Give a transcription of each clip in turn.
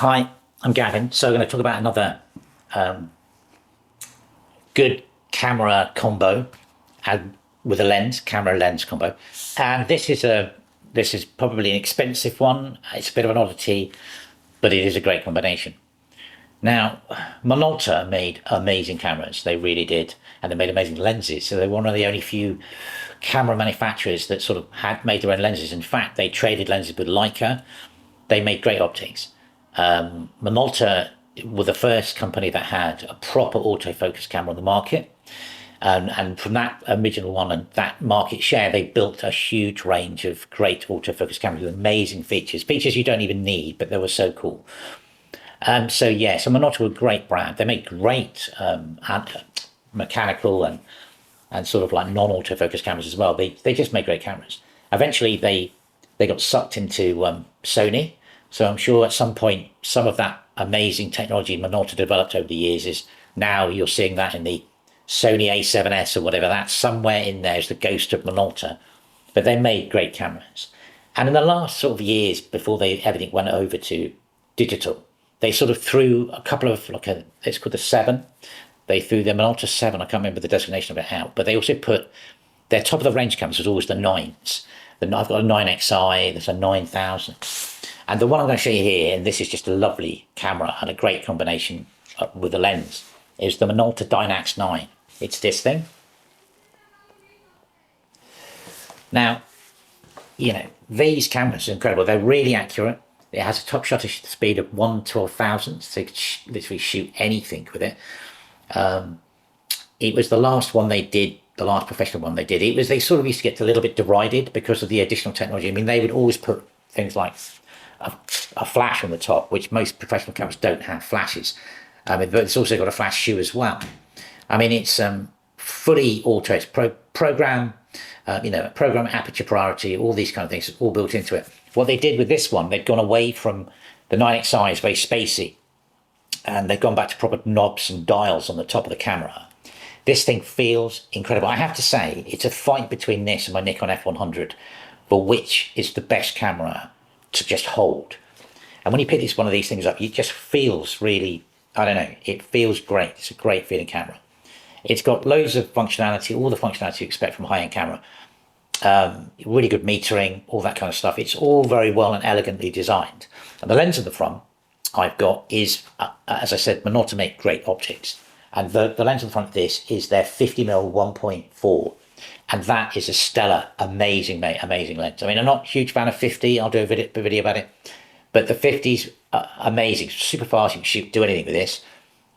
Hi, I'm Gavin. So I'm going to talk about another good camera combo and with a lens, camera lens combo. And this is probably an expensive one. It's a bit of an oddity, but it is a great combination. Now, Minolta made amazing cameras. They really did. And they made amazing lenses. So they're one of the only few camera manufacturers that sort of had made their own lenses. In fact, they traded lenses with Leica. They made great optics. Minolta were the first company that had a proper autofocus camera on the market. And from that original one and that market share, they built a huge range of great autofocus cameras with amazing features you don't even need, but they were so cool. So Minolta were a great brand. They make great mechanical and sort of like non-autofocus cameras as well. They just make great cameras. Eventually, they got sucked into Sony. So I'm sure at some point, some of that amazing technology Minolta developed over the years is now you're seeing that in the Sony A7S or whatever. That's somewhere in there is the ghost of Minolta. But they made great cameras. And in the last sort of years before everything went over to digital, they sort of threw a couple of, it's called the 7. They threw the Minolta 7, I can't remember the designation of it out, but they also put their top of the range cameras was always the 9s. I've got a 9XI, there's a 9000. And the one I'm going to show you here, and this is just a lovely camera and a great combination with the lens, is the Minolta Dynax 9. It's this thing. Now, these cameras are incredible. They're really accurate. It has a top shutter speed of 1/12,000, so you can literally shoot anything with it. It was the last one they did, the last professional one they did. They sort of used to get a little bit derided because of the additional technology. I mean, they would always put things like a flash on the top, which most professional cameras don't have flashes. But it's also got a flash shoe as well. I mean, it's fully auto. It's program aperture priority, all these kind of things, all built into it. What they did with this one, they'd gone away from the 9XI, is very spacey, and they've gone back to proper knobs and dials on the top of the camera. This thing feels incredible. I have to say, it's a fight between this and my Nikon F100 for which is the best camera to just hold. And when you pick one of these things up, it just feels really, I don't know, it feels great. It's a great feeling camera. It's got loads of functionality, all the functionality you expect from a high-end camera. Really good metering, all that kind of stuff. It's all very well and elegantly designed. And the lens in the front I've got is, as I said, Minolta make great optics. And the lens in front of this is their 50mm 1.4. And that is a stellar, amazing lens. I mean, I'm not a huge fan of 50. I'll do a video about it. But the 50's amazing, super fast. You can do anything with this.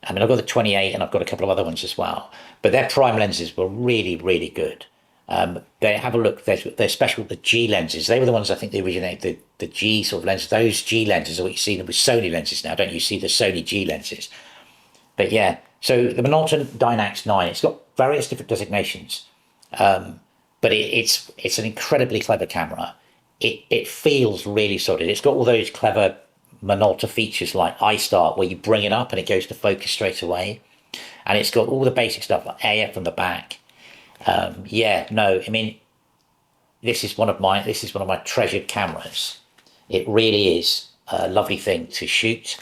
I mean, I've got the 28 and I've got a couple of other ones as well. But their prime lenses were really, really good. They have a look, they're special, the G lenses. They were the ones, I think, they originated the G sort of lenses. Those G lenses are what you see them with Sony lenses now, don't you? See the Sony G lenses. But yeah, so the Minolta Dynax 9, it's got various different designations. But it's an incredibly clever camera. It feels really solid. It's got all those clever Minolta features like iStart, where you bring it up and it goes to focus straight away. And it's got all the basic stuff like AF from the back. I mean, this is one of my treasured cameras. It really is a lovely thing to shoot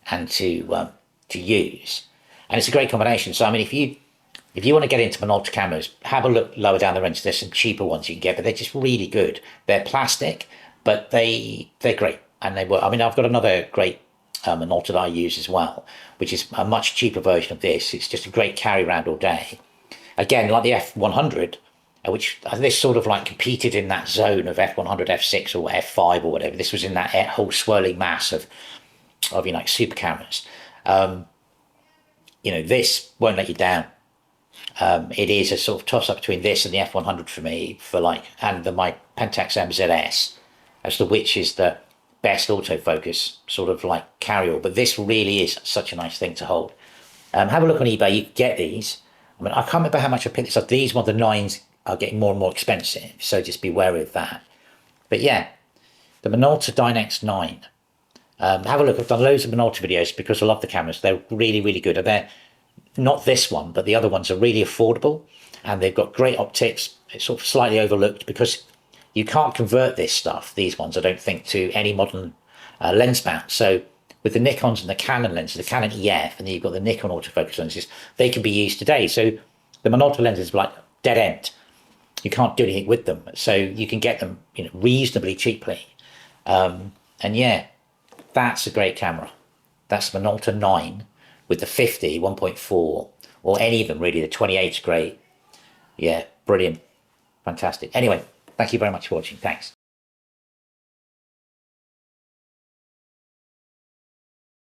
and to use, and it's a great combination. So I mean, if you want to get into Minolta cameras, have a look lower down the range. There's some cheaper ones you can get, but they're just really good. They're plastic, but they're great, and they work. I mean, I've got another great Minolta that I use as well, which is a much cheaper version of this. It's just a great carry around all day. Again, like the F100, which this sort of like competed in that zone of F100, F6 or F5 or whatever. This was in that whole swirling mass of like super cameras. This won't let you down. It is a sort of toss up between this and the F100 for me, and my Pentax MZS as to which is the best autofocus sort of like carry-all. But this really is such a nice thing to hold. Have a look on eBay. You can get these. I mean, I can't remember how much I picked this up. These ones, the 9s, are getting more and more expensive, so just be wary of that. But yeah, the Minolta Dynax 9. Have a look. I've done loads of Minolta videos because I love the cameras. They're really, really good. And they're not this one, but the other ones are really affordable, and they've got great optics. It's sort of slightly overlooked because you can't convert this stuff, these ones, I don't think, to any modern lens mount. So with the Nikons and the Canon lenses, the Canon EF, and then you've got the Nikon autofocus lenses, they can be used today. So the Minolta lenses are like dead end. You can't do anything with them. So you can get them, you know, reasonably cheaply. And yeah, that's a great camera. That's Minolta 9 with the 50, 1.4, or any of them really. The 28's great. Yeah, brilliant. Fantastic. Anyway, thank you very much for watching. Thanks.